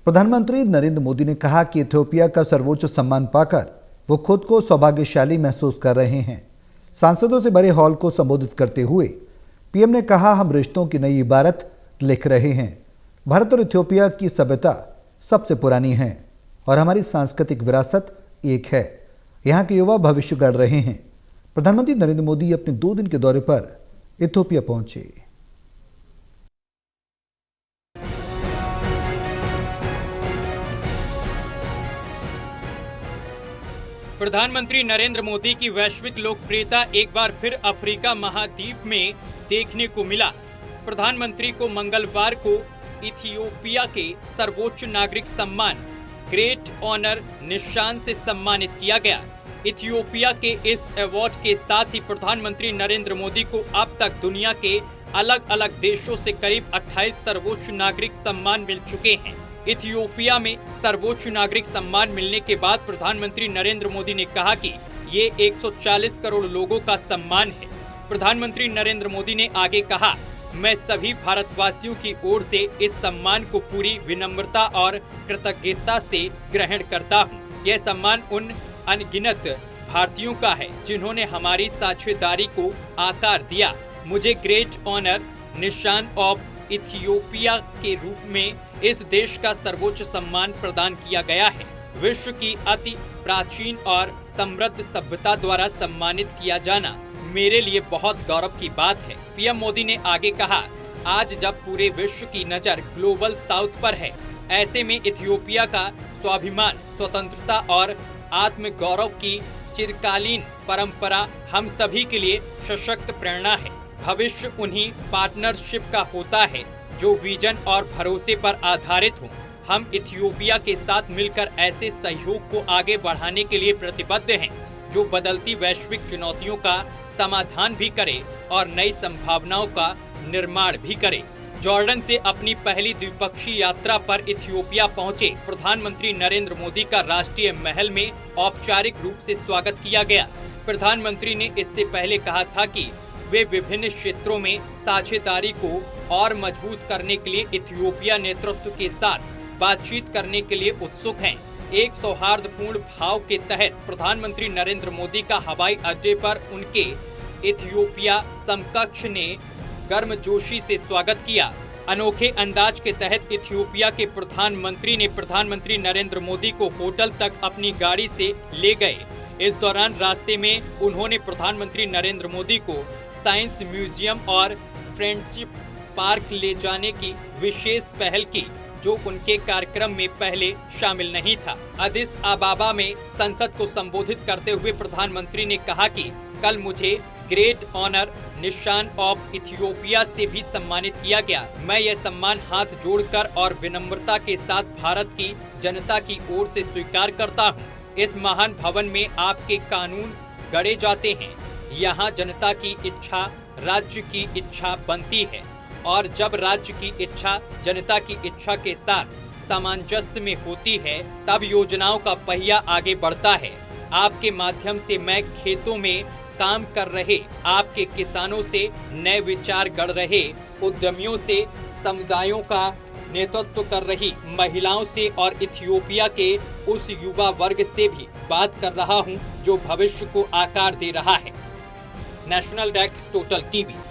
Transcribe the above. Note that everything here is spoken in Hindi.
प्रधानमंत्री नरेंद्र मोदी ने कहा कि इथियोपिया का सर्वोच्च सम्मान पाकर वो खुद को सौभाग्यशाली महसूस कर रहे हैं। सांसदों से भरे हॉल को संबोधित करते हुए पीएम ने कहा, हम रिश्तों की नई इबारत लिख रहे हैं। भारत और इथियोपिया की सभ्यता सबसे पुरानी है और हमारी सांस्कृतिक विरासत एक है। यहाँ के युवा भविष्य गढ़ रहे हैं। प्रधानमंत्री नरेंद्र मोदी अपने 2 दिन के दौरे पर इथियोपिया पहुंचे। प्रधानमंत्री नरेंद्र मोदी की वैश्विक लोकप्रियता एक बार फिर अफ्रीका महाद्वीप में देखने को मिला। प्रधानमंत्री को मंगलवार को इथियोपिया के सर्वोच्च नागरिक सम्मान ग्रेट ऑनर निशान से सम्मानित किया गया। इथियोपिया के इस अवार्ड के साथ ही प्रधानमंत्री नरेंद्र मोदी को अब तक दुनिया के अलग अलग देशों से करीब 28 सर्वोच्च नागरिक सम्मान मिल चुके हैं। इथियोपिया में सर्वोच्च नागरिक सम्मान मिलने के बाद प्रधानमंत्री नरेंद्र मोदी ने कहा कि ये 140 करोड़ लोगों का सम्मान है। प्रधानमंत्री नरेंद्र मोदी ने आगे कहा, मैं सभी भारतवासियों की ओर से इस सम्मान को पूरी विनम्रता और कृतज्ञता से ग्रहण करता हूँ। यह सम्मान उन अनगिनत भारतीयों का है जिन्होंने हमारी साझेदारी को आकार दिया। मुझे ग्रेट ऑनर निशान ऑफ इथियोपिया के रूप में इस देश का सर्वोच्च सम्मान प्रदान किया गया है। विश्व की अति प्राचीन और समृद्ध सभ्यता द्वारा सम्मानित किया जाना मेरे लिए बहुत गौरव की बात है। पीएम मोदी ने आगे कहा, आज जब पूरे विश्व की नजर ग्लोबल साउथ पर है, ऐसे में इथियोपिया का स्वाभिमान, स्वतंत्रता और आत्म गौरव की चिरकालीन परंपरा हम सभी के लिए सशक्त प्रेरणा है। भविष्य उन्हीं पार्टनरशिप का होता है जो विजन और भरोसे पर आधारित हो। हम इथियोपिया के साथ मिलकर ऐसे सहयोग को आगे बढ़ाने के लिए प्रतिबद्ध हैं जो बदलती वैश्विक चुनौतियों का समाधान भी करे और नई संभावनाओं का निर्माण भी करे। जॉर्डन से अपनी पहली द्विपक्षीय यात्रा पर इथियोपिया पहुंचे प्रधानमंत्री नरेंद्र मोदी का राष्ट्रीय महल में औपचारिक रूप से स्वागत किया गया। प्रधानमंत्री ने इससे पहले कहा था कि वे विभिन्न क्षेत्रों में साझेदारी को और मजबूत करने के लिए इथियोपिया नेतृत्व के साथ बातचीत करने के लिए उत्सुक हैं। एक सौहार्दपूर्ण भाव के तहत प्रधानमंत्री नरेंद्र मोदी का हवाई अड्डे पर उनके इथियोपिया समकक्ष ने गर्मजोशी से स्वागत किया। अनोखे अंदाज के तहत इथियोपिया के प्रधानमंत्री ने प्रधानमंत्री नरेंद्र मोदी को होटल तक अपनी गाड़ी से ले गए। इस दौरान रास्ते में उन्होंने प्रधानमंत्री नरेंद्र मोदी को साइंस म्यूजियम और फ्रेंडशिप पार्क ले जाने की विशेष पहल की, जो उनके कार्यक्रम में पहले शामिल नहीं था। अदिस अबाबा में संसद को संबोधित करते हुए प्रधानमंत्री ने कहा कि कल मुझे ग्रेट ऑनर निशान ऑफ इथियोपिया से भी सम्मानित किया गया। मैं यह सम्मान हाथ जोड़कर और विनम्रता के साथ भारत की जनता की ओर से स्वीकार करता हूँ। इस महान भवन में आपके कानून गढ़े जाते हैं। यहाँ जनता की इच्छा राज्य की इच्छा बनती है और जब राज्य की इच्छा जनता की इच्छा के साथ सामंजस्य में होती है, तब योजनाओं का पहिया आगे बढ़ता है। आपके माध्यम से मैं खेतों में काम कर रहे आपके किसानों से, नए विचार गढ़ रहे उद्यमियों से, समुदायों का नेतृत्व कर रही महिलाओं से और इथियोपिया के उस युवा वर्ग से भी बात कर रहा हूं जो भविष्य को आकार दे रहा है। National desk, total TV.